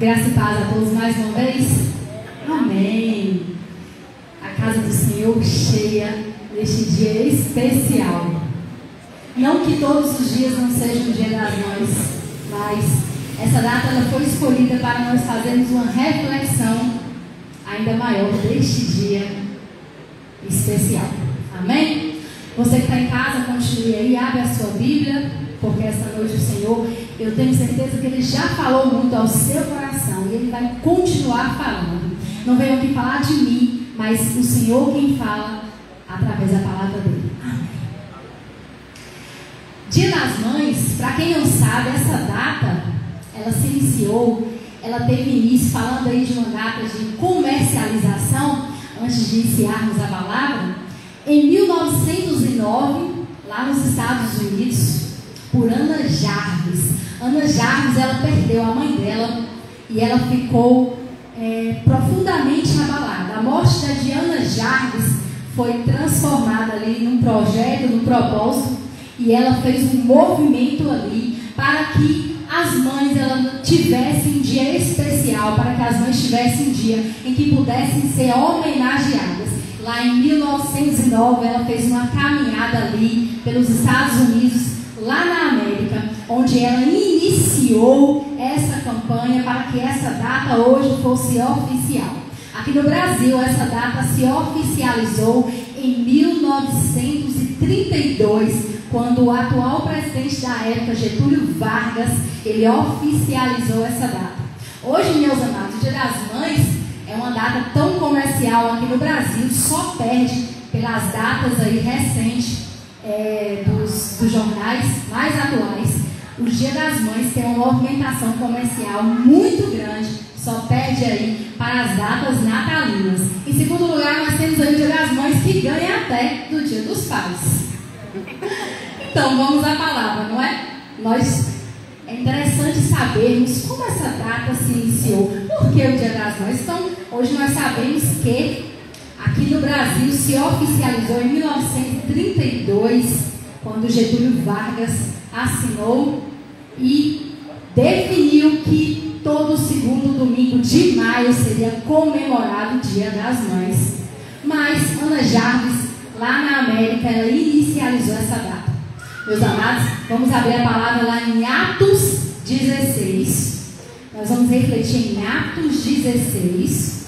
Graça e paz a todos mais uma vez. Amém. A casa do Senhor cheia neste dia especial. Não que todos os dias não sejam o dia das mães, mas essa data ela foi escolhida para nós fazermos uma reflexão ainda maior deste dia especial. Amém? Você que está em casa, continue aí, abre a sua Bíblia, porque essa noite o Senhor, eu tenho certeza que Ele já falou muito ao seu coração e Ele vai continuar falando. Não venho aqui falar de mim, mas o Senhor quem fala através da palavra dEle. Amém. Dia das Mães, para quem não sabe, essa data, ela se iniciou, ela teve início, falando aí de uma data de comercialização, antes de iniciarmos a palavra, em 1909, lá nos Estados Unidos, por Ana Jarvis. Ana Jarvis, ela perdeu a mãe dela e ela ficou profundamente abalada. A morte da de Ana Jarvis foi transformada ali num projeto, num propósito, e ela fez um movimento ali para que as mães elas tivessem um dia especial, para que as mães tivessem um dia em que pudessem ser homenageadas. Lá em 1909, ela fez uma caminhada ali pelos Estados Unidos, lá na América, onde ela iniciou essa campanha para que essa data hoje fosse oficial. Aqui no Brasil, essa data se oficializou em 1932, quando o atual presidente da época, Getúlio Vargas, ele oficializou essa data. Hoje, meus amados, o Dia das Mães é uma data tão comercial aqui no Brasil, só perde pelas datas aí recentes dos jornais mais atuais. O Dia das Mães tem uma movimentação comercial muito grande, só perde aí para as datas natalinas. Em segundo lugar, nós temos aí o Dia das Mães, que ganha até do Dia dos Pais. Então, vamos à palavra, não é? É interessante sabermos como essa data se iniciou. Por que o Dia das Mães? Então, hoje nós sabemos que aqui no Brasil se oficializou em 1932, quando Getúlio Vargas assinou e definiu que todo segundo domingo de maio seria comemorado o Dia das Mães. Mas Ana Jarvis, lá na América, ela inicializou essa data. Meus amados, vamos abrir a palavra lá em Atos 16. Nós vamos refletir em Atos 16.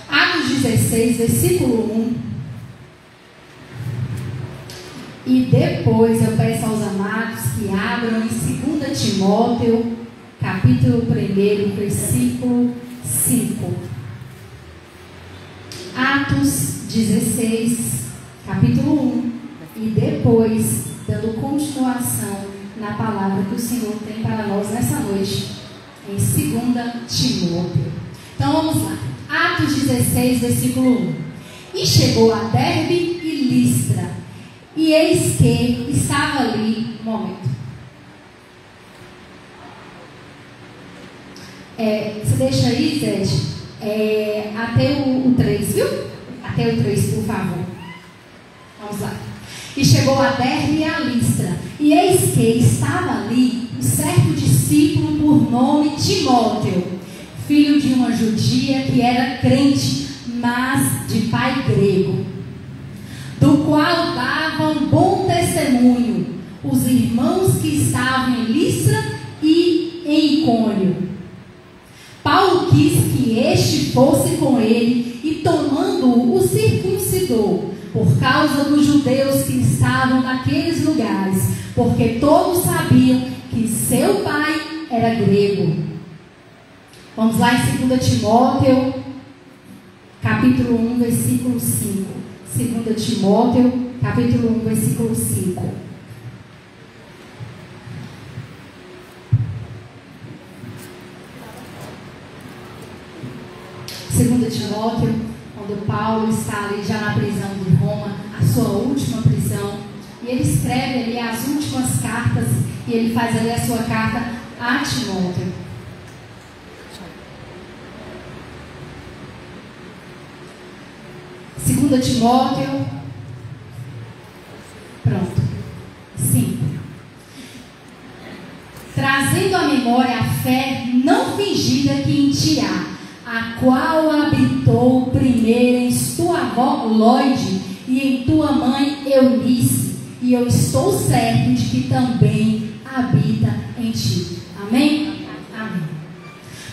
Atos 16, versículo 1. E depois eu peço aos amados que abram em 2 Timóteo, capítulo 1, versículo 5. Atos 16, capítulo 1. E depois, dando continuação na palavra que o Senhor tem para nós nessa noite, em 2 Timóteo. Então vamos lá. Atos 16, versículo 1. E chegou a Derbe e Listra, e eis que estava ali, um momento. Você deixa aí, Zé? Até o 3, viu? Até o 3, por favor. Vamos lá. E chegou a Derbe e a Listra, e eis que estava ali um certo discípulo por nome Timóteo, filho de uma judia que era crente, mas de pai grego, do qual davam bom testemunho os irmãos que estavam em Listra e em Icônio. Paulo quis que este fosse com ele e, tomando-o, o circuncidou, por causa dos judeus que estavam naqueles lugares, porque todos sabiam que seu pai era grego. Vamos lá em 2 Timóteo, capítulo 1, versículo 5. 2 Timóteo, capítulo 1, versículo 5. 2 Timóteo, quando Paulo está ali já na prisão de Roma, a sua última prisão, e ele escreve ali as últimas cartas, e ele faz ali a sua carta a Timóteo. Segunda Timóteo, pronto, 5. trazendo à memória a fé não fingida que em ti há, a qual habitou primeiro em tua avó Lóide e em tua mãe Eunice, e eu estou certo de que também habita em ti. Amém? Amém.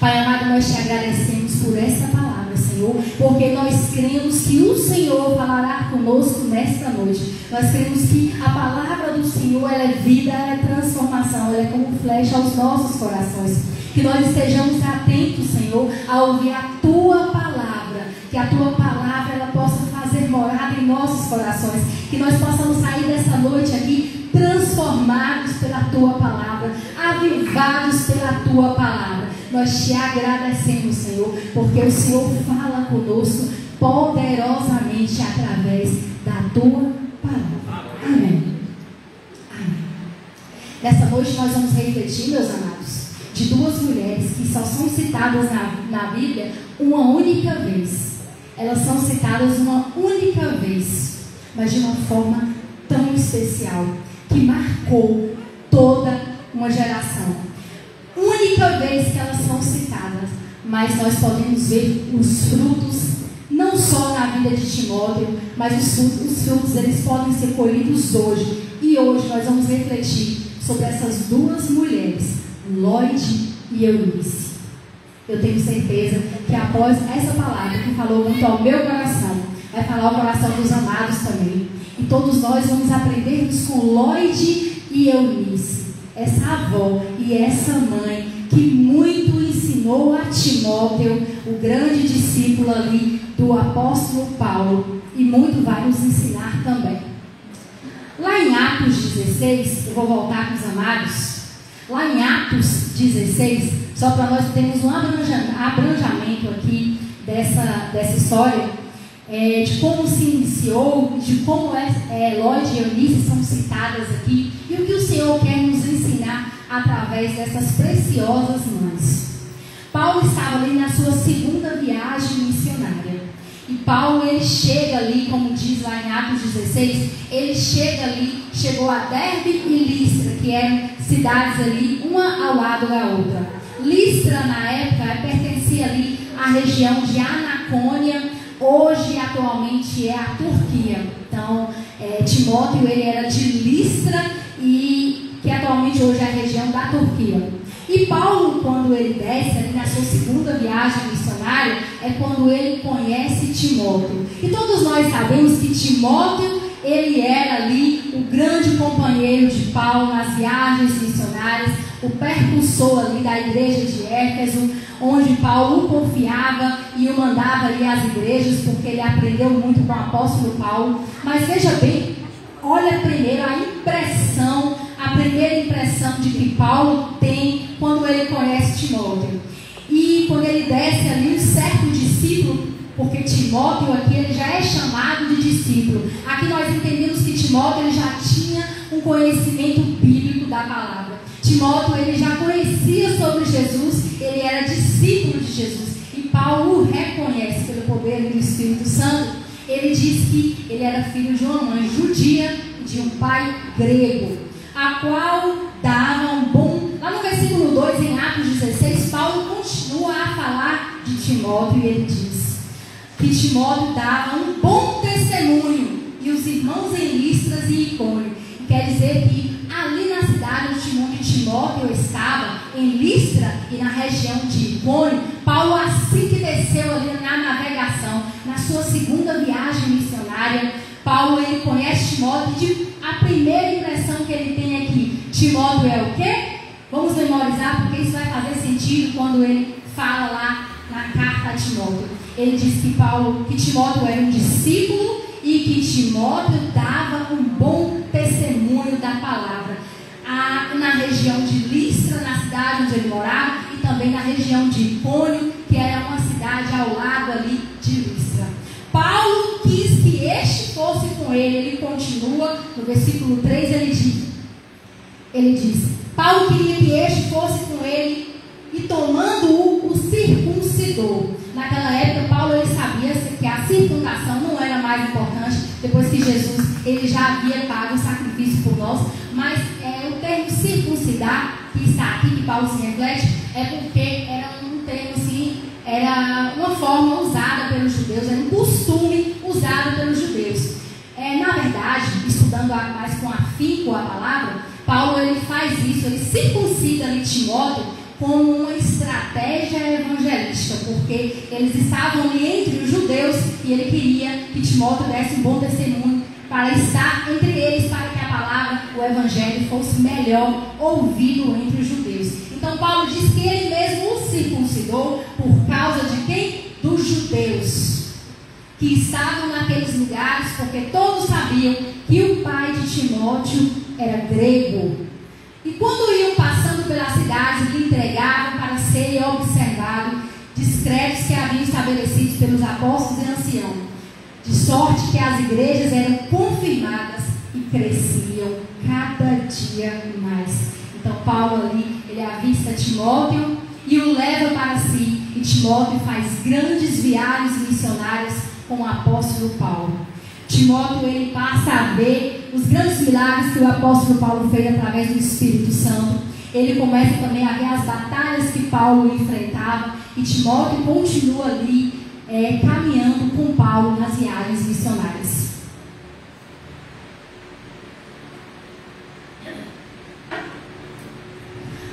Pai amado, nós te agradecemos por essa palavra, Senhor, porque nós cremos que o Senhor falará conosco nesta noite. Nós cremos que a palavra do Senhor, ela é vida, ela é transformação, ela é como flecha aos nossos corações. Que nós estejamos atentos, Senhor, a ouvir a tua palavra, que a tua palavra ela possa fazer morada em nossos corações, que nós possamos sair dessa noite aqui transformados pela tua palavra, avivados pela tua palavra. Nós te agradecemos, Senhor, porque o Senhor fala conosco poderosamente através da tua palavra. Amém. Amém. Nessa noite nós vamos refletir, meus amados, de duas mulheres que só são citadas na Bíblia uma única vez. Elas são citadas uma única vez, mas de uma forma tão especial, que marcou toda uma geração. Única vez que elas são citadas, mas nós podemos ver os frutos, não só na vida de Timóteo, mas os frutos eles podem ser colhidos hoje. E hoje nós vamos refletir sobre essas duas mulheres, Lóide e Eunice. Eu tenho certeza que após essa palavra que falou muito ao meu coração, vai falar ao coração dos amados também. E todos nós vamos aprendermos com Lóide e Eunice, essa avó e essa mãe que muito ensinou a Timóteo, o grande discípulo ali do apóstolo Paulo, e muito vai nos ensinar também. Lá em Atos 16, eu vou voltar com os amados. Lá em Atos 16, só para nós termos um abrandamento aqui dessa história, de como se iniciou, de como Lóide e Eunice são citadas aqui, e o que o Senhor quer nos ensinar através dessas preciosas mães. Paulo estava ali na sua segunda viagem missionária. E Paulo, ele chega ali, como diz lá em Atos 16, ele chegou a Derbe e Listra, que eram cidades ali, uma ao lado da outra. Listra, na época, pertencia ali à região de Anacônia, hoje, atualmente, é a Turquia. Então, Timóteo, ele era de Listra, e que atualmente hoje é a região da Turquia. E Paulo, quando ele desce ali na sua segunda viagem missionária, é quando ele conhece Timóteo. E todos nós sabemos que Timóteo, ele era ali o grande companheiro de Paulo nas viagens missionárias, o percussor ali da igreja de Éfeso, onde Paulo o confiava e o mandava ali às igrejas, porque ele aprendeu muito com o apóstolo Paulo. Mas veja bem, olha primeiro a primeira impressão de que Paulo tem quando ele conhece Timóteo. E quando ele desce ali, um certo discípulo, porque Timóteo aqui ele já é chamado de discípulo. Aqui nós entendemos que Timóteo ele já tinha um conhecimento bíblico da palavra. Timóteo ele já conhecia sobre Jesus, ele era discípulo de Jesus. E Paulo o reconhece pelo poder do Espírito Santo. Ele diz que ele era filho de uma mãe judia e de um pai grego, a qual dava um bom... Lá no versículo 2, em Atos 16, Paulo continua a falar de Timóteo e ele diz que Timóteo dava um bom testemunho e os irmãos em Listras e Icônio. Quer dizer que ali na cidade onde Timóteo estava, em Listra e na região de Icônio, Paulo, assim que desceu ali na navegação, na sua segunda viagem missionária, Paulo ele conhece Timóteo e a primeira impressão que ele tem é que Timóteo é o quê? Vamos memorizar, porque isso vai fazer sentido quando ele fala lá na carta a Timóteo. Ele diz que Timóteo era um discípulo e que Timóteo dava um bom testemunho da palavra. Na região de Listra, na cidade onde ele morava, e também na região de Icônio, que era uma cidade ao lado ali de Listra. Paulo quis que este fosse com ele. Ele continua, no versículo 3, ele diz, Paulo queria que este fosse com ele, e tomando-o, o circuncidou. Naquela época, Paulo ele sabia que a circuncisão não era mais importante, depois que Jesus ele já havia pago o sacrifício por nós, mas o termo circuncidar, que está está aqui, que Paulo se reflete, é porque era um termo assim, era uma forma usada pelos judeus, era um costume usado pelos judeus. Na verdade, estudando mais com afinco a palavra, Paulo ele faz isso, ele circuncida ali Timóteo como uma estratégia evangelística, porque eles estavam ali entre os judeus e ele queria que Timóteo desse um bom testemunho para estar entre eles, para que a palavra, o evangelho, fosse melhor ouvido entre os judeus. Então Paulo diz que ele mesmo o circuncidou por causa de quem? Dos judeus que estavam naqueles lugares, porque todos sabiam que o pai de Timóteo era grego. E quando iam passando pelas cidades, lhe entregavam para serem observados decretos que haviam estabelecidos pelos apóstolos e anciãos, de sorte que as igrejas eram confirmadas e cresciam cada dia mais. Então Paulo ali, ele avista Timóteo e o leva para si, e Timóteo faz grandes viagens missionárias com o apóstolo Paulo. Timóteo ele passa a ver os grandes milagres que o apóstolo Paulo fez através do Espírito Santo. Ele começa também a ver as batalhas que Paulo enfrentava, e Timóteo continua ali caminhando com Paulo nas viagens missionárias.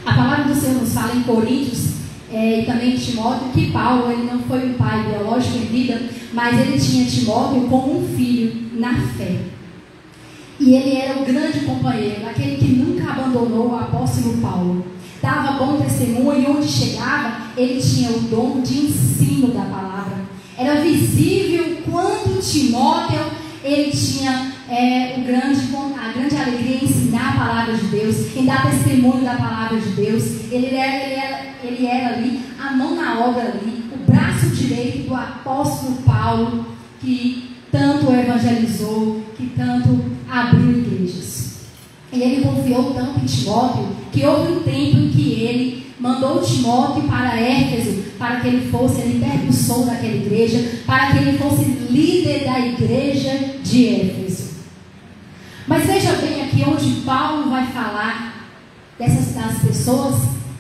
A palavra do Senhor nos fala em Coríntios e também em Timóteo que Paulo ele não foi um pai biológico em vida, mas ele tinha Timóteo como um filho na fé. E ele era o grande companheiro, aquele que nunca abandonou o apóstolo Paulo. Dava bom testemunho e onde chegava, ele tinha o dom de ensino da palavra. Era visível quando Timóteo, ele tinha a grande alegria em ensinar a palavra de Deus, em dar testemunho da palavra de Deus. Ele era ali, a mão na obra ali, o braço direito do apóstolo Paulo, que tanto evangelizou, que tanto abriu igrejas. E ele confiou tanto em Timóteo, que houve um tempo em que ele mandou Timóteo para Éfeso, para que ele fosse percussor daquela igreja, para que ele fosse líder da igreja de Éfeso. Mas veja bem aqui onde Paulo vai falar das pessoas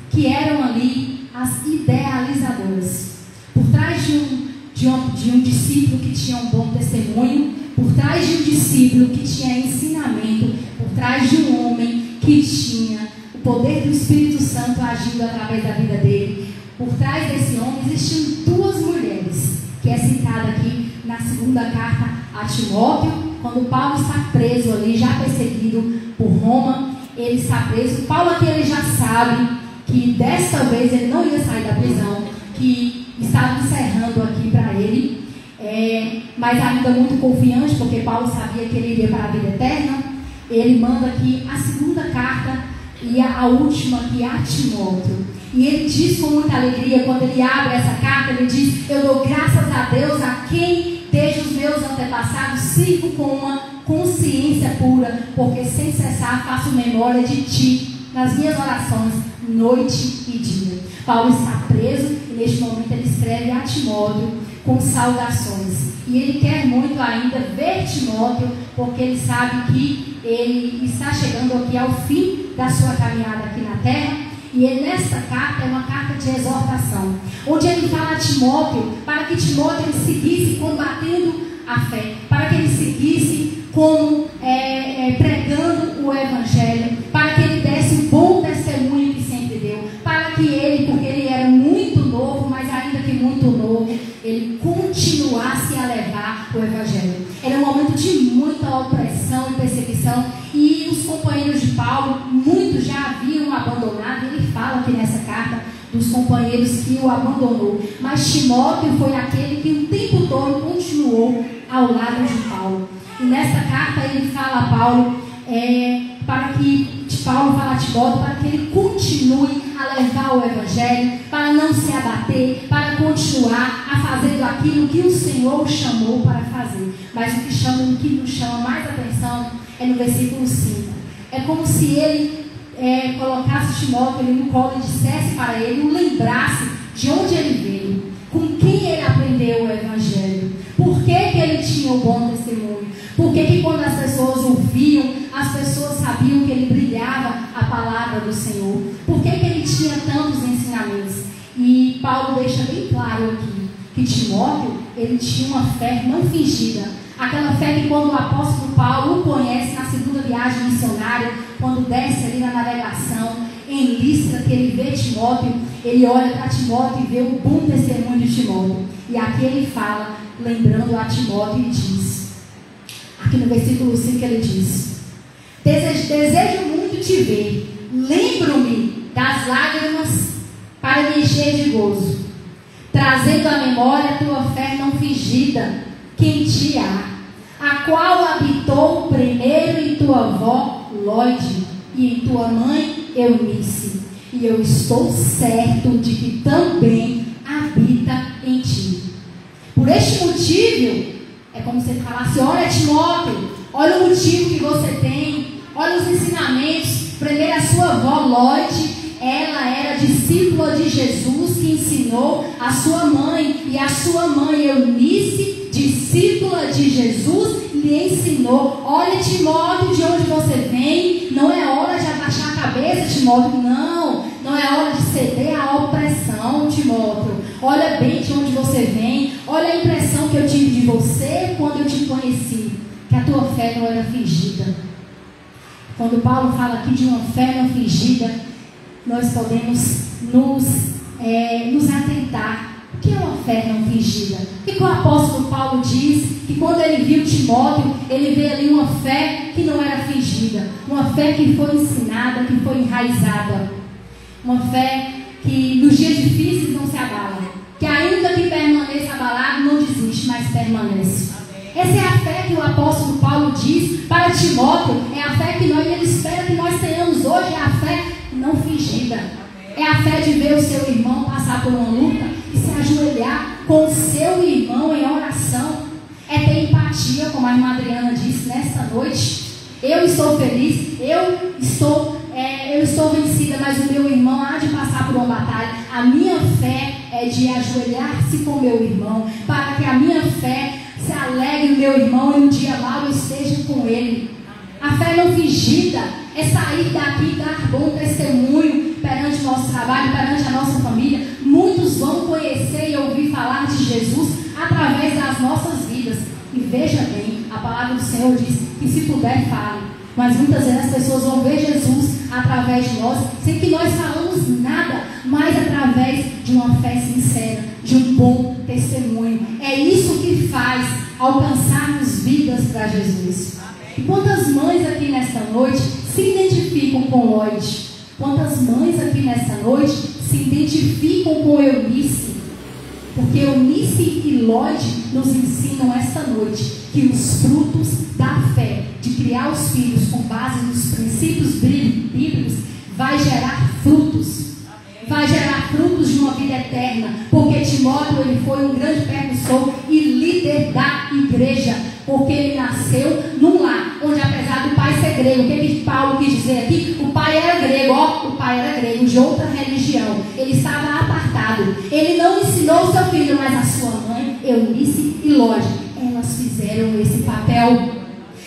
que eram ali as idealizadoras. Por trás de um discípulo que tinha um bom testemunho, por trás de um discípulo que tinha ensinamento, por trás de um homem que tinha o poder do Espírito Santo agindo através da vida dele, por trás desse homem existiam duas mulheres, que é citada aqui na segunda carta a Timóteo, quando Paulo está preso ali, já perseguido por Roma. Ele está preso. Paulo aqui ele já sabe que desta vez ele não ia sair da prisão, que estava encerrando aqui para ele, mas ainda muito confiante, porque Paulo sabia que ele iria para a vida eterna. Ele manda aqui a segunda carta e a última aqui a Timóteo. E ele diz com muita alegria, quando ele abre essa carta, ele diz: eu dou graças a Deus, a quem desde os meus antepassados sirvo com uma consciência pura, porque sem cessar faço memória de ti nas minhas orações, noite e dia. Paulo está preso e neste momento ele escreve a Timóteo com saudações. E ele quer muito ainda ver Timóteo, porque ele sabe que ele está chegando aqui ao fim da sua caminhada aqui na terra. E nessa carta é uma carta de exortação, onde ele fala a Timóteo para que Timóteo ele seguisse combatendo a fé, para que ele seguisse pregando o evangelho, para que ele desse um bom testemunho que sempre deu, para que ele, porque ele era muito novo, mas ainda que muito novo, ele continuasse a levar o evangelho. Era um momento de muita opressão e perseguição, e os companheiros de Paulo, muitos já haviam abandonado. Ele fala aqui nessa carta dos companheiros que o abandonou, mas Timóteo foi aquele que o tempo todo continuou ao lado de Paulo. E nessa carta ele fala a Paulo, Paulo fala a Timóteo para que ele continue a levar o evangelho, para não se abater, para continuar a fazer aquilo que o Senhor o chamou para fazer. Mas o que nos chama mais atenção é no versículo 5. É como se ele colocasse Timóteo ali no colo e dissesse para ele, o lembrasse de onde ele veio, com quem ele aprendeu o evangelho, por que ele tinha o bom testemunho, por que quando as pessoas ouviam, as pessoas sabiam que ele brilhava a palavra do Senhor, por que ele Paulo deixa bem claro aqui que Timóteo, ele tinha uma fé não fingida. Aquela fé que quando o apóstolo Paulo o conhece na segunda viagem missionária, quando desce ali na navegação, em Listra, que ele vê Timóteo, ele olha para Timóteo e vê o bom testemunho de Timóteo. E aqui ele fala, lembrando a Timóteo, e diz, aqui no versículo 5 ele diz: desejo muito te ver, lembro-me das lágrimas para me encher de gozo, trazendo à memória a tua fé não fingida, que em ti há, a qual habitou primeiro em tua avó Lóide e em tua mãe Eunice, e eu estou certo de que também habita em ti. Por este motivo, é como se ele falasse: olha, Timóteo, olha o motivo que você tem, olha os ensinamentos. Primeiro, a sua avó Lóide, ela era discípula de Jesus, que ensinou a sua mãe, e a sua mãe Eunice, discípula de Jesus, lhe ensinou. Olha, Timóteo, de onde você vem, não é hora de abaixar a cabeça, Timóteo, não é hora de ceder à opressão, Timóteo. Olha bem de onde você vem, olha a impressão que eu tive de você quando eu te conheci, que a tua fé não era fingida. Quando Paulo fala aqui de uma fé não fingida, nós podemos nos atentar. O que é uma fé não fingida? O que o apóstolo Paulo diz? Que quando ele viu Timóteo, ele vê ali uma fé que não era fingida, uma fé que foi ensinada, que foi enraizada, uma fé que nos dias difíceis não se abala, que ainda que permaneça abalado, não desiste, mas permanece. Essa é a fé que o apóstolo Paulo diz para Timóteo, é a fé que ele espera que nós tenhamos hoje, é a fé não fingida. É a fé de ver o seu irmão passar por uma luta e se ajoelhar com o seu irmão em oração. É ter empatia, como a irmã Adriana disse nesta noite. Eu estou feliz, eu estou vencida, mas o meu irmão há de passar por uma batalha. A minha fé é de ajoelhar-se com o meu irmão, para que a minha fé se alegre o meu irmão e um dia mal eu esteja com ele. A fé não fingida é sair daqui e dar bom testemunho perante o nosso trabalho, perante a nossa família. Muitos vão conhecer e ouvir falar de Jesus através das nossas vidas. E veja bem, a palavra do Senhor diz que se puder, fale. Mas muitas vezes as pessoas vão ver Jesus através de nós, sem que nós falamos nada, mas através de uma fé sincera, de um bom testemunho. É isso que faz alcançarmos vidas para Jesus. E quantas mães aqui nesta noite se identificam com Lóide? Quantas mães aqui nesta noite se identificam com Eunice? Porque Eunice e Lóide nos ensinam esta noite que os frutos da fé, de criar os filhos com base nos princípios bíblicos, vai gerar frutos. Vai gerar frutos de uma vida eterna. Porque Timóteo, ele foi um grande precursor e líder da igreja. Porque ele nasceu num lar onde, apesar do pai ser grego, o que Paulo quis dizer aqui? O pai era grego, o pai era grego de outra religião. Ele estava apartado. Ele não ensinou o seu filho, mas a sua mãe, Eunice e Lóide, elas fizeram esse papel.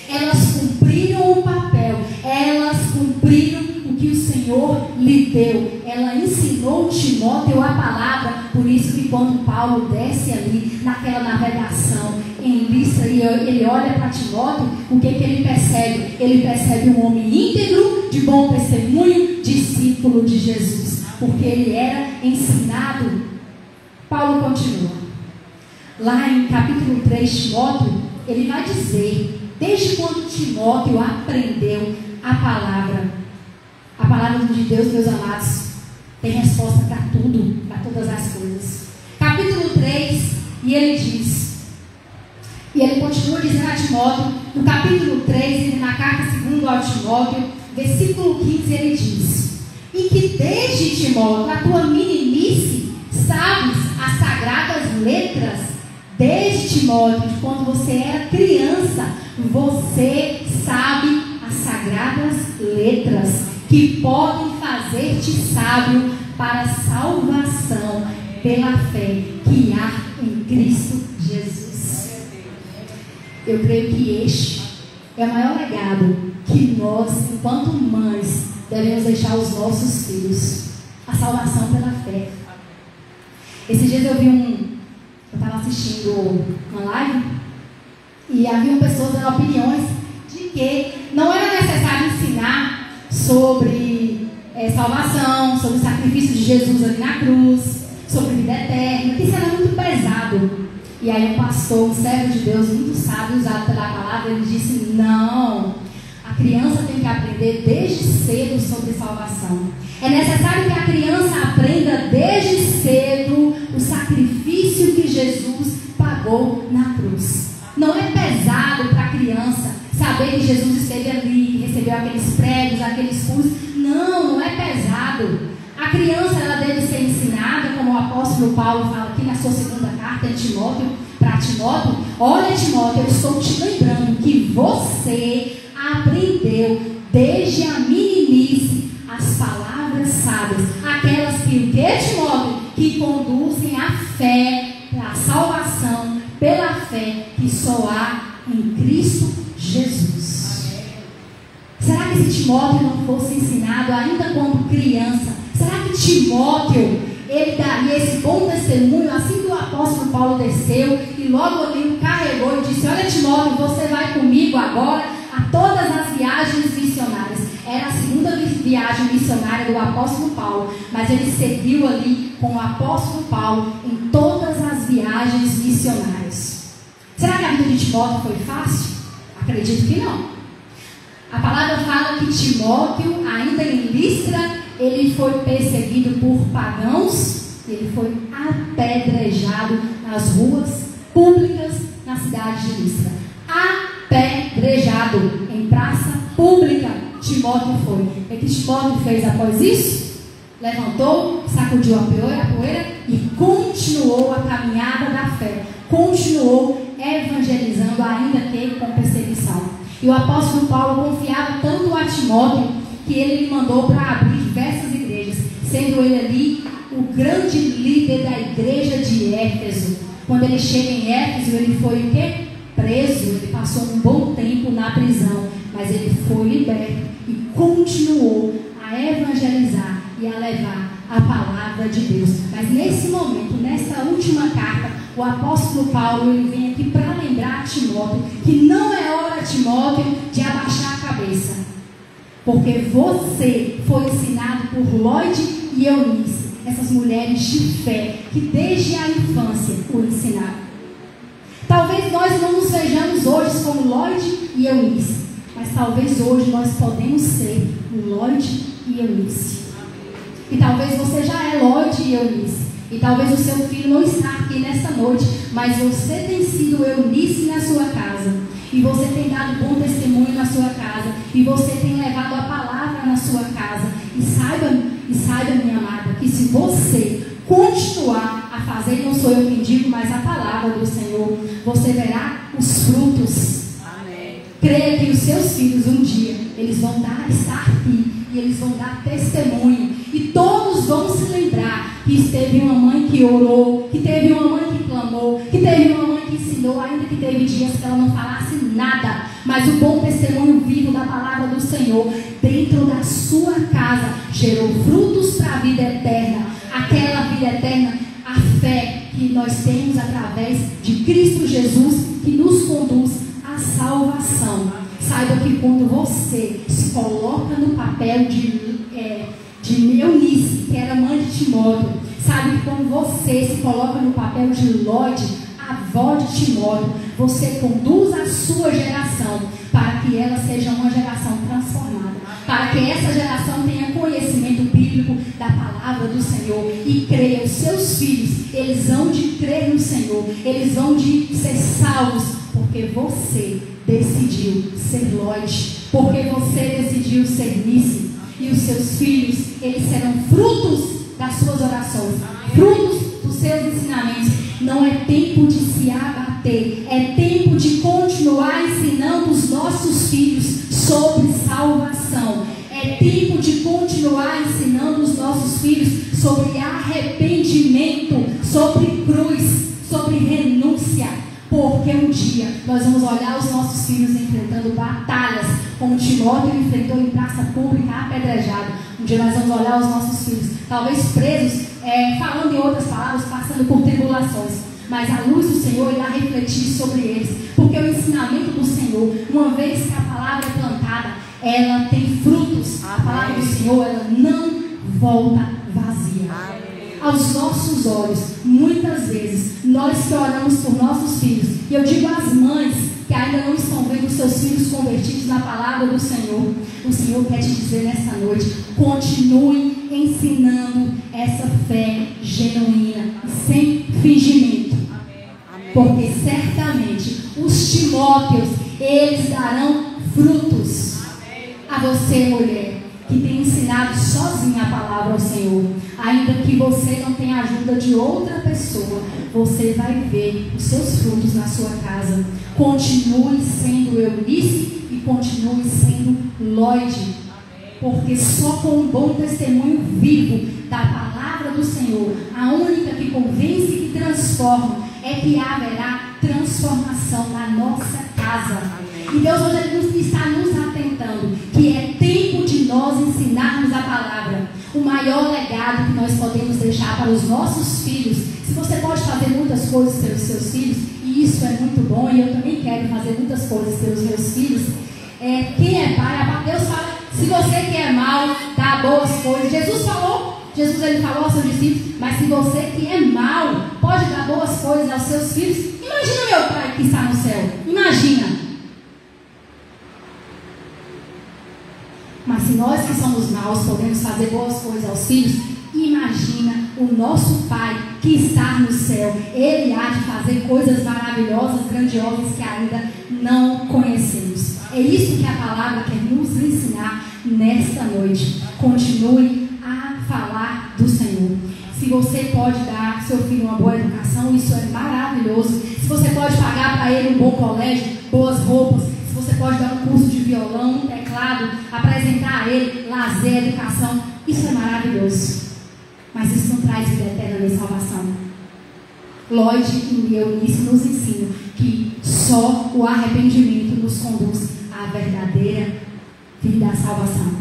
Elas cumpriram o papel. Elas cumpriram o que o Senhor lhe deu. Ela ensinou Timóteo a palavra. Por isso que quando Paulo desce ali naquela navegação em Listra e ele olha para Timóteo, o que ele percebe? Ele percebe um homem íntegro, de bom testemunho, discípulo de Jesus, porque ele era ensinado. Paulo continua lá em capítulo 3, Timóteo, ele vai dizer desde quando Timóteo aprendeu a palavra de Deus, meus amados, tem resposta para tudo, para todas as coisas. Capítulo 3, e ele diz, e ele continua dizendo a Timóteo, no capítulo 3, na carta 2 ao Timóteo, versículo 15, ele diz: e que desde, Timóteo, a tua meninice, sabes as sagradas letras. Desde, Timóteo, de quando você era criança, você sabe as sagradas letras, que podem fazer-te sábio para a salvação pela fé que há em Cristo Jesus. Eu creio que este é o maior legado que nós, enquanto mães, devemos deixar aos nossos filhos: a salvação pela fé. Esses dias eu estava assistindo uma live e haviam pessoas dando opiniões de que não era necessário ensinar sobre salvação, sobre o sacrifício de Jesus ali na cruz, sobre vida eterna, que isso era muito pesado. E aí um pastor, um servo de Deus, muito sábio, usado pela palavra, ele disse: não, a criança tem que aprender desde cedo sobre salvação. É necessário que a criança aprenda desde cedo o sacrifício que Jesus pagou na cruz. Não é pesado para a criança saber que Jesus esteve ali, que recebeu aqueles pregos, aqueles cursos. Não é pesado. A criança, ela deve ser ensinada, como o apóstolo Paulo fala aqui na sua segunda carta em Timóteo, para Timóteo: olha, Timóteo, eu estou te lembrando que você aprendeu desde a meninice as palavras sábias, aquelas que, Timóteo, que conduzem à fé, à salvação, pela fé que só há em Cristo Jesus. Amém. Será que se Timóteo não fosse ensinado ainda quando criança, será que Timóteo, ele daria esse bom testemunho assim que o apóstolo Paulo desceu e logo ali o carregou e disse: olha, Timóteo, você vai comigo agora a todas as viagens missionárias? Era a segunda viagem missionária do apóstolo Paulo, mas ele seguiu ali com o apóstolo Paulo em todas as viagens missionárias. Será que a vida de Timóteo foi fácil? Acredito que não. A palavra fala que Timóteo, ainda em Listra, ele foi perseguido por pagãos, ele foi apedrejado nas ruas públicas na cidade de Listra. Apedrejado em praça pública, Timóteo foi. O que Timóteo fez após isso? Levantou, sacudiu a poeira e continuou a caminhada da fé. Continuou evangelizando, ainda que com perseguição. E o apóstolo Paulo confiava tanto a Timóteo que ele lhe mandou para abrir diversas igrejas, sendo ele ali o grande líder da igreja de Éfeso. Quando ele chega em Éfeso, ele foi o quê? Preso. Ele passou um bom tempo na prisão, mas ele foi liberto e continuou a evangelizar e a levar a palavra de Deus. Mas nesse momento, nessa última carta, o apóstolo Paulo, ele vem aqui para lembrar a Timóteo que não é hora, Timóteo, de abaixar a cabeça, porque você foi ensinado por Lloyd e Eunice, essas mulheres de fé que desde a infância o ensinaram. Talvez nós não nos vejamos hoje como Lloyd e Eunice, mas talvez hoje nós podemos ser Lloyd e Eunice. E talvez você já é Lloyd e Eunice. E talvez o seu filho não está aqui nessa noite, mas você tem sido Eunice na sua casa. E você tem dado bom testemunho na sua casa. E você tem levado a palavra na sua casa. E saiba, minha amada, que se você continuar a fazer, não sou eu quem digo, mas a palavra do Senhor, você verá os frutos. Amém. Creia que os seus filhos um dia, eles vão estar aqui e eles vão dar testemunho. E todos vão se lembrar que teve uma mãe que orou, que teve uma mãe que clamou, que teve uma mãe que ensinou, ainda que teve dias que ela não falasse nada. Mas o bom testemunho vivo da palavra do Senhor dentro da sua casa gerou frutos para a vida eterna. Aquela vida eterna, a fé que nós temos através de Cristo Jesus, que nos conduz à salvação. Saiba que quando você se coloca no papel de Eunice, que era mãe de Timóteo, sabe que quando você se coloca no papel de Lloyd, avó de Timóteo, você conduz a sua geração para que ela seja uma geração transformada, para que essa geração tenha conhecimento bíblico da palavra do Senhor e creia. Os seus filhos, eles vão de crer no Senhor, eles vão de ser salvos, porque você decidiu ser Lloyd, porque você decidiu ser Nice. E os seus filhos, eles serão frutos das suas orações, frutos dos seus ensinamentos. Não é tempo de se abater, é tempo de continuar ensinando os nossos filhos sobre salvação. É tempo de continuar ensinando os nossos filhos sobre arrependimento, sobre cruz, sobre renúncia. Porque um dia nós vamos olhar os nossos filhos enfrentando batalhas, como Timóteo enfrentou em praça pública, apedrejado. Um dia nós vamos olhar os nossos filhos, talvez presos falando em outras palavras, passando por tribulações. Mas a luz do Senhor irá refletir sobre eles. Porque o ensinamento do Senhor, uma vez que a palavra é plantada, ela tem frutos. A palavra do Senhor, ela não volta vazia. Aos nossos olhos, muitas vezes, nós que oramos por nossos filhos, e eu digo às mães que ainda não estão vendo seus filhos convertidos na palavra do Senhor, o Senhor quer te dizer nessa noite: continue ensinando essa fé genuína, sem fingimento. Porque certamente os Timóteos, eles darão frutos. A você, mulher, que tem ensinado sozinha a palavra ao Senhor, ainda que você não tenha a ajuda de outra pessoa, você vai ver os seus frutos na sua casa. Continue sendo Eunice e continue sendo Lloyd, porque só com um bom testemunho vivo da palavra do Senhor, a única que convence e que transforma, é que haverá transformação na nossa casa. E Deus hoje está nos atentando que é tempo de nós ensinarmos a palavra. O maior legado que nós podemos deixar para os nossos filhos. Se você pode fazer muitas coisas pelos seus filhos, e isso é muito bom, e eu também quero fazer muitas coisas pelos meus filhos, quem é pai, Deus fala: se você que é mau, dá boas coisas. Jesus ele falou aos seus discípulos: mas se você que é mau pode dar boas coisas aos seus filhos, imagina meu pai que está no céu. Imagina. Mas se nós que somos maus podemos fazer boas coisas aos filhos, imagina o nosso Pai que está no céu. Ele há de fazer coisas maravilhosas, grandiosas que ainda não conhecemos. É isso que a palavra quer nos ensinar nesta noite. Continue a falar do Senhor. Se você pode dar ao seu filho uma boa educação, isso é maravilhoso. Se você pode pagar para ele um bom colégio, boas roupas, se você pode dar um curso de violão, um teclado, apresentar a ele lazer, educação, isso é maravilhoso. Mas isso não traz vida eterna nem salvação. Lloyd e Eunice nos ensinam que só o arrependimento nos conduz à verdadeira vida, à salvação.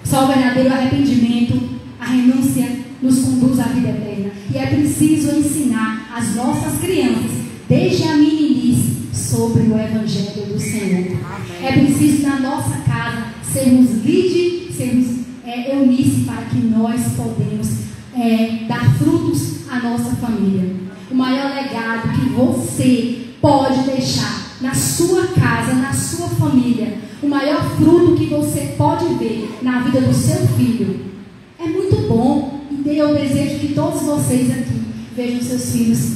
Só o verdadeiro arrependimento, a renúncia, nos conduz à vida eterna. E é preciso ensinar as nossas crianças, desde a meninice, sobre o Evangelho do Senhor. É preciso na nossa casa sermos Lide, sermos Eunice, para que nós podemos dar frutos à nossa família. O maior legado que você pode deixar na sua casa, na sua família, o maior fruto que você pode ver na vida do seu filho, é muito bom. E eu desejo que todos vocês aqui vejam seus filhos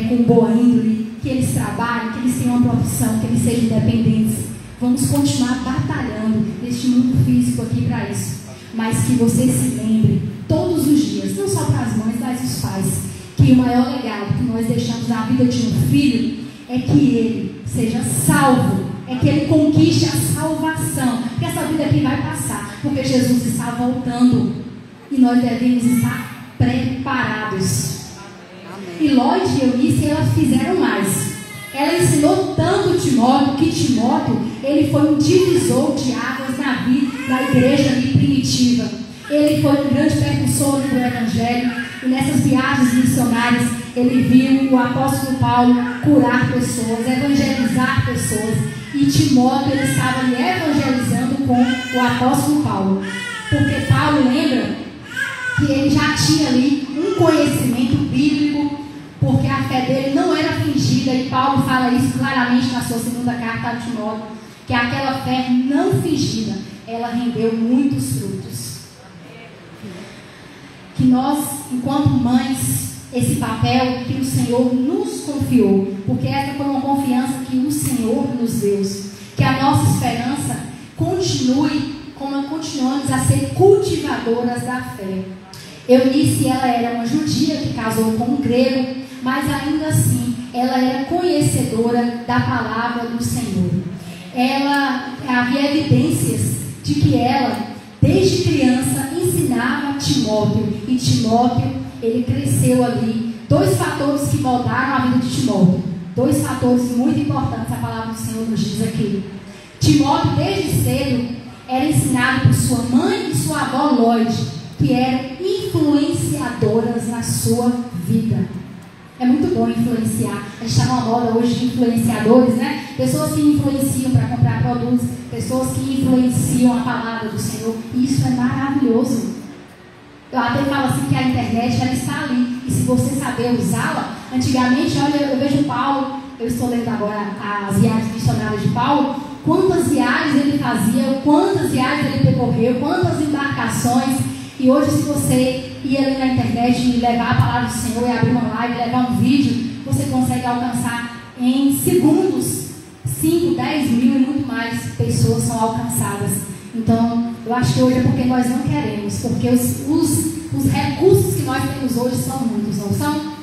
com boa índole, que eles trabalhem, que eles tenham uma profissão, que eles sejam independentes. Vamos continuar batalhando neste mundo físico aqui para isso. Mas que você se lembre todos os dias, não só para as mães, mas os pais, que o maior legado que nós deixamos na vida de um filho é que ele seja salvo, é que ele conquiste a salvação, que essa vida aqui vai passar, porque Jesus está voltando e nós devemos estar preparados. E Lloyd e Eunice, elas fizeram mais. Ela ensinou tanto Timóteo, que Timóteo, ele foi um divisor de águas na vida da igreja ali primitiva. Ele foi um grande precursor do Evangelho. E nessas viagens missionárias, ele viu o apóstolo Paulo curar pessoas, evangelizar pessoas. E Timóteo, ele estava ali evangelizando com o apóstolo Paulo. Porque Paulo, lembra que ele já tinha ali um conhecimento bíblico, porque a fé dele não era fingida, e Paulo fala isso claramente na sua segunda carta a Timóteo, que aquela fé não fingida, ela rendeu muitos frutos. Que nós, enquanto mães, esse papel que o Senhor nos confiou, porque essa foi uma confiança que o Senhor nos deu, que a nossa esperança continue como continuamos a ser cultivadoras da fé. Eunice, ela era uma judia que casou com um grego, mas ainda assim, ela era conhecedora da palavra do Senhor. Havia evidências de que ela, desde criança, ensinava Timóteo. E Timóteo, ele cresceu ali. Dois fatores que moldaram a vida de Timóteo. Dois fatores muito importantes, a palavra do Senhor nos diz aqui. Timóteo, desde cedo, era ensinado por sua mãe e sua avó Lloyd, que eram influenciadoras na sua vida. É muito bom influenciar. A gente está numa moda hoje de influenciadores, né? Pessoas que influenciam para comprar produtos, pessoas que influenciam a palavra do Senhor. E isso é maravilhoso. Eu até falo assim que a internet, ela está ali. E se você saber usá-la, antigamente, olha, eu vejo Paulo, eu estou lendo agora as viagens missionárias de Paulo, quantas viagens ele fazia, quantas viagens ele percorreu, quantas embarcações. E hoje, se você ir ali na internet e levar a palavra do Senhor e abrir uma live, levar um vídeo, você consegue alcançar em segundos 5, 10 mil e muito mais pessoas são alcançadas. Então, eu acho que hoje é porque nós não queremos, porque os recursos que nós temos hoje são muitos, não são?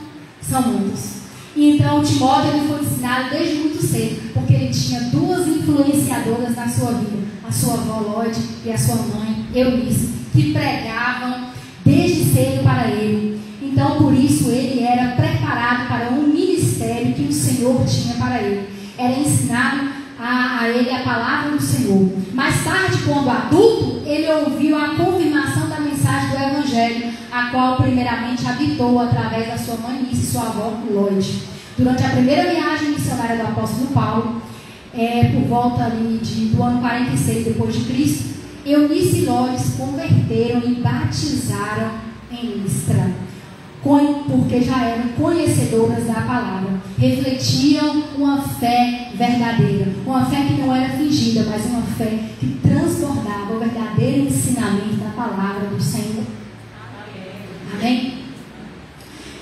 São muitos. E então, Timóteo ele foi ensinado desde muito cedo, porque ele tinha duas influenciadoras na sua vida, a sua avó Lloyd e a sua mãe Eunice, que pregavam desde cedo para ele. Então, por isso, ele era preparado para um ministério que o Senhor tinha para ele. Era ensinado a ele a palavra do Senhor. Mais tarde, quando adulto, ele ouviu a confirmação da mensagem do Evangelho, a qual primeiramente habitou através da sua mãe e sua avó Lloyd. Durante a primeira viagem missionária do apóstolo Paulo, por volta ali do ano 46 depois de Cristo, Eunice e Lloyd se converteram e batizaram em Listra, porque já eram conhecedoras da palavra, refletiam uma fé verdadeira, uma fé que não era fingida, mas uma fé que transbordava o verdadeiro ensinamento da palavra do Senhor. Amém?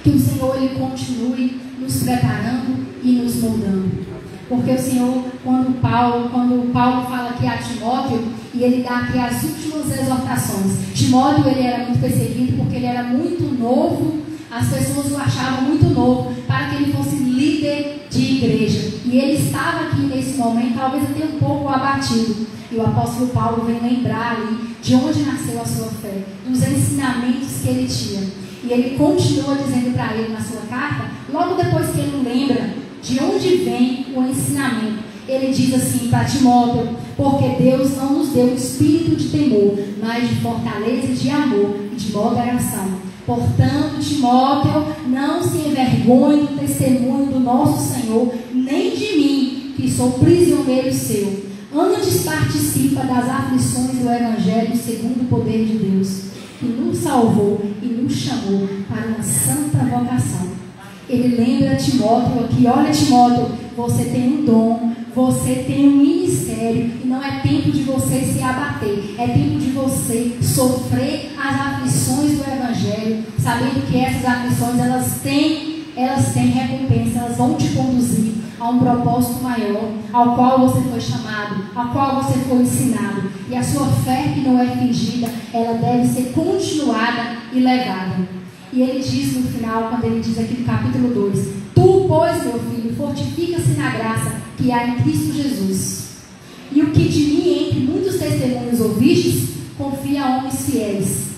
Que o Senhor ele continue nos preparando e nos moldando. Porque o Senhor, quando Paulo fala aqui a Timóteo, e ele dá aqui as últimas exortações. Timóteo ele era muito perseguido porque ele era muito novo, as pessoas o achavam muito novo para que ele fosse líder de igreja. E ele estava aqui nesse momento, talvez até um pouco abatido. E o apóstolo Paulo vem lembrar ali de onde nasceu a sua fé, dos ensinamentos que ele tinha. E ele continua dizendo para ele na sua carta, logo depois que ele lembra de onde vem o ensinamento, ele diz assim para Timóteo: porque Deus não nos deu um espírito de temor, mas de fortaleza e de amor e de moderação. Portanto, Timóteo, não se envergonhe do testemunho do nosso Senhor, nem de mim, que sou prisioneiro seu. Antes participa das aflições do Evangelho segundo o poder de Deus, que nos salvou e nos chamou para uma santa vocação. Ele lembra Timóteo aqui: olha, Timóteo, você tem um dom, você tem um ministério, e não é tempo de você se abater, é tempo de você sofrer as aflições do Evangelho, sabendo que essas aflições elas têm recompensa, elas vão te conduzir a um propósito maior, ao qual você foi chamado, ao qual você foi ensinado. E a sua fé, que não é fingida, ela deve ser continuada e levada. E ele diz no final, quando ele diz aqui no capítulo 2: tu, pois, meu filho, fortifica-se na graça que há em Cristo Jesus. E o que de mim, entre muitos testemunhos ouvistes, confia a homens fiéis,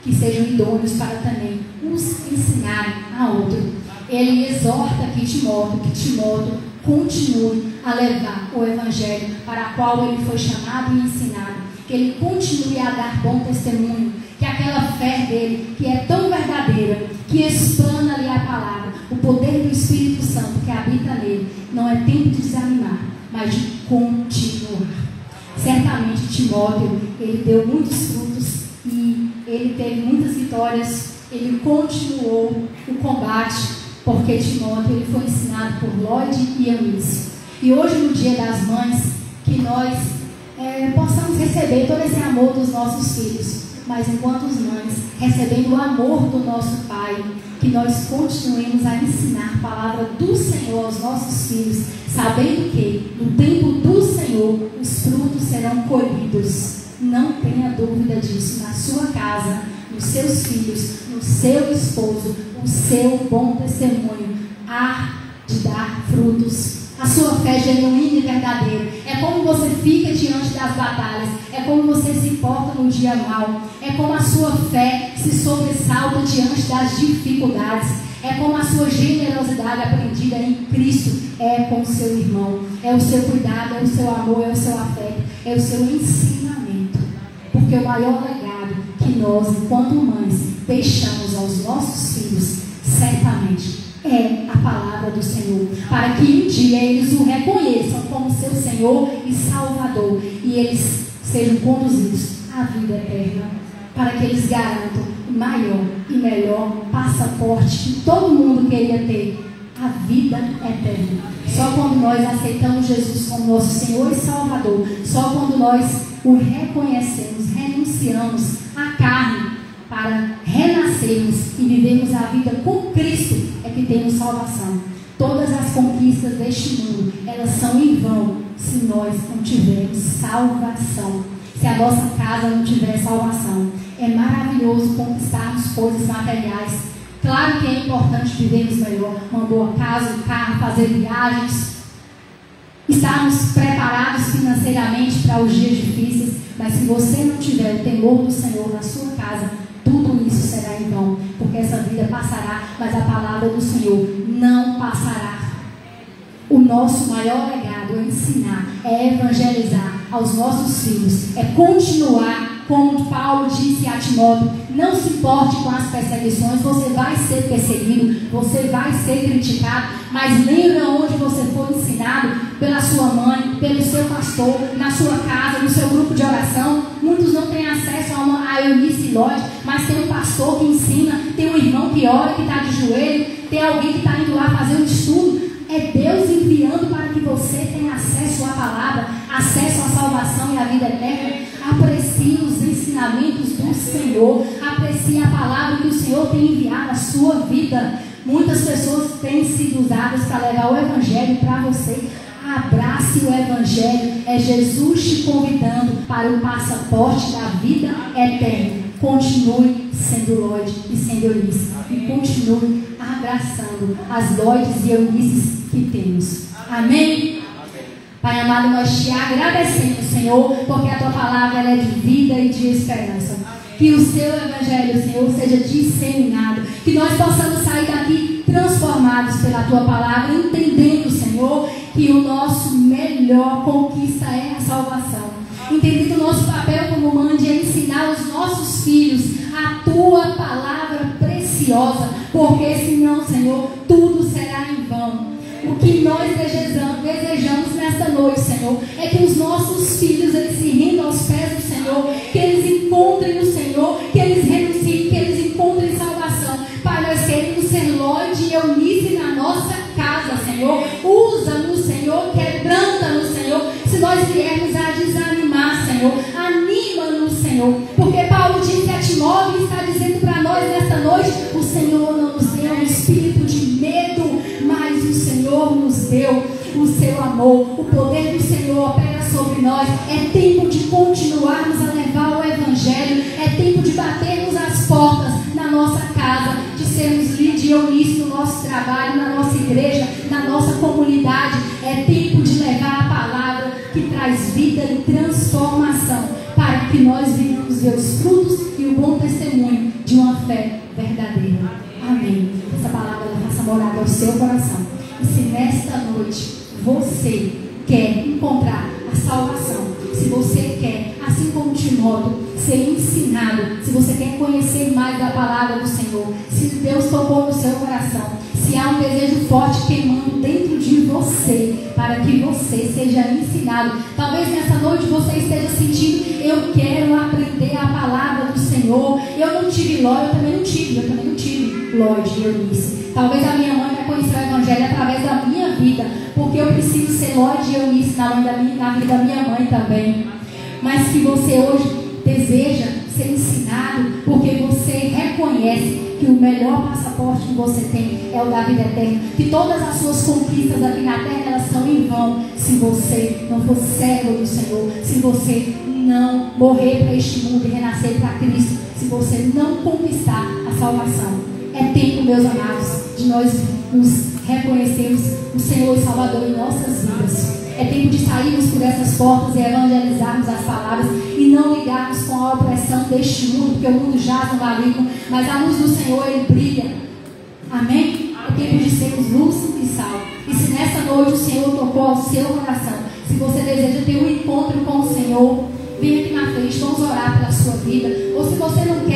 que sejam idôneos para também os ensinarem a outro. Ele exorta aqui Timóteo, que Timóteo continue a levar o Evangelho para o qual ele foi chamado e ensinado, que ele continue a dar bom testemunho, que aquela fé dele, que é tão verdadeira, que explana ali a palavra, o poder do Espírito Santo que habita nele, não é tempo de desanimar, mas de continuar. Certamente Timóteo, ele deu muitos frutos e ele teve muitas vitórias, ele continuou o combate, porque Timóteo ele foi ensinado por Lloyd e Eunice. E hoje, no Dia das Mães, que nós possamos receber todo esse amor dos nossos filhos, mas enquanto mães, recebendo o amor do nosso Pai, que nós continuemos a ensinar a palavra do Senhor aos nossos filhos, sabendo que no tempo do Senhor os frutos serão colhidos. Não tenha dúvida disso. Na sua casa, nos seus filhos, no seu esposo, o seu bom testemunho há de dar frutos. A sua fé genuína e verdadeira. É como você fica diante das batalhas. É como você se porta no dia mau. É como a sua fé se sobressalta diante das dificuldades. É como a sua generosidade aprendida em Cristo é com o seu irmão. É o seu cuidado, é o seu amor, é o seu afeto, é o seu ensinamento. Porque o maior legado que que nós, enquanto mães, deixamos aos nossos filhos, certamente é a palavra do Senhor, para que um dia eles o reconheçam como seu Senhor e Salvador, e eles sejam conduzidos à vida eterna, para que eles garantam o maior e melhor passaporte que todo mundo queria ter, a vida eterna. Só quando nós aceitamos Jesus como nosso Senhor e Salvador, só quando nós o reconhecemos, renunciamos à carne para renascermos e vivermos a vida com Cristo, é que temos salvação. Todas as conquistas deste mundo, elas são em vão se nós não tivermos salvação, se a nossa casa não tiver salvação. É maravilhoso conquistarmos coisas materiais. Claro que é importante vivermos melhor, uma boa casa, um carro, fazer viagens, estarmos preparados financeiramente para os dias difíceis, mas se você não tiver o temor do Senhor na sua casa, tudo isso será em vão, porque essa vida passará, mas a palavra do Senhor não passará. O nosso maior legado é ensinar, é evangelizar aos nossos filhos, é continuar, como Paulo disse a Timóteo, não se importe com as perseguições, você vai ser perseguido, você vai ser criticado, mas lembra onde você foi ensinado pela sua mãe, pelo seu pastor, na sua casa, no seu grupo de oração. Muitos não têm acesso a Eunice e Lloyd, mas tem um pastor que ensina, tem um irmão que ora, que está de joelho, tem alguém que está indo lá fazer um estudo. É Deus enviando para que você tenha acesso à palavra, acesso à salvação e à vida eterna. Aprecie os ensinamentos do Senhor, aprecie a palavra que o Senhor tem enviado à sua vida. Muitas pessoas têm sido usadas para levar o Evangelho para você. Abrace o Evangelho, é Jesus te convidando para o passaporte da vida eterna. Continue sendo Lloyd e sendo Eunice, e continue abraçando as Lloyds e Eunices que temos. Amém? Pai amado, nós te agradecemos, Senhor, porque a tua palavra ela é de vida e de esperança. Que o seu Evangelho, Senhor, seja disseminado, que nós possamos sair daqui transformados pela tua palavra, entendendo, Senhor, que o nosso melhor conquista é a salvação. Entendendo o nosso papel como mãe de ensinar os nossos filhos a tua palavra preciosa, porque senão, Senhor, tudo será em vão. O que nós desejamos nesta noite, Senhor, é que os nossos filhos eles se rendam aos pés do Senhor, que eles encontrem o Senhor, que eles renunciem, que eles encontrem salvação. Pai, nós queremos ser Lloyd e Eunice na nossa casa, Senhor. Usa-nos, Senhor, quebranta-nos, Senhor. Se nós viermos a desanimar, Senhor, anima-nos, Senhor, porque Paulo disse a Timóteo e está dizendo para nós nesta noite: o Senhor não nos deu um espírito de medo, mas o Senhor nos deu o seu amor. O poder do Senhor opera sobre nós. É tempo de continuarmos a levar o Evangelho, é tempo de batermos as portas na nossa casa, de sermos Lloyd e Eunice no nosso trabalho, na nossa igreja, na nossa comunidade. É tempo de levar a palavra que traz vida e transformação, para que nós venhamos ver os frutos e o bom testemunho de uma fé verdadeira. Amém. Essa palavra faça morada ao seu coração. E se nesta noite você quer encontrar a salvação, se você quer, assim como Timóteo, ser ensinado, se você quer conhecer mais da palavra do Senhor, se Deus tocou no seu coração, se há um desejo forte queimando dentro de você, para que você seja ensinado. Talvez nessa noite você esteja sentindo: eu quero aprender a palavra do Senhor. Eu não tive Lloyd, eu também não tive Lloyd e Eunice. Talvez a minha mãe vai conhecer o Evangelho através da minha vida, porque eu preciso ser Lloyd e Eunice na vida da minha mãe também. Mas que você hoje deseja ser ensinado, porque você reconhece que o melhor passaporte que você tem é o da vida eterna, que todas as suas conquistas aqui na terra elas são em vão se você não for servo do Senhor, se você não morrer para este mundo e renascer para Cristo, se você não conquistar a salvação. É tempo, meus amados, de nós nos reconhecermos o Senhor e Salvador em nossas vidas. É tempo de sairmos por essas portas e evangelizarmos as palavras e não ligarmos com a opressão deste mundo, porque o mundo jaz no maligno, mas a luz do Senhor, ele brilha. Amém? É tempo de sermos luz e sal. E se nessa noite o Senhor tocou ao seu coração, se você deseja ter um encontro com o Senhor, vem aqui na frente, vamos orar pela sua vida. Ou se você não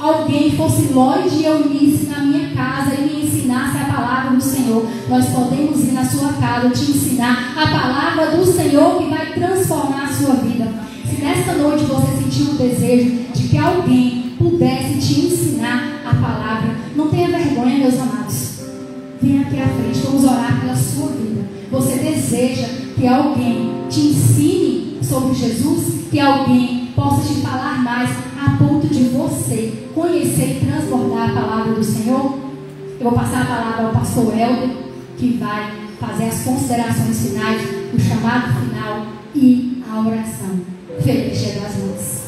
alguém fosse Lloyd e Eunice na minha casa e me ensinasse a palavra do Senhor. Nós podemos ir na sua casa te ensinar a palavra do Senhor que vai transformar a sua vida. Se nesta noite você sentiu o desejo de que alguém pudesse te ensinar a palavra, não tenha vergonha, meus amados. Venha aqui à frente, vamos orar pela sua vida. Você deseja que alguém te ensine sobre Jesus? Que alguém possa te falar mais a ponto de você conhecer e transbordar a palavra do Senhor? Eu vou passar a palavra ao pastor Helder, que vai fazer as considerações finais, o chamado final e a oração. Feliz Dia das Mães.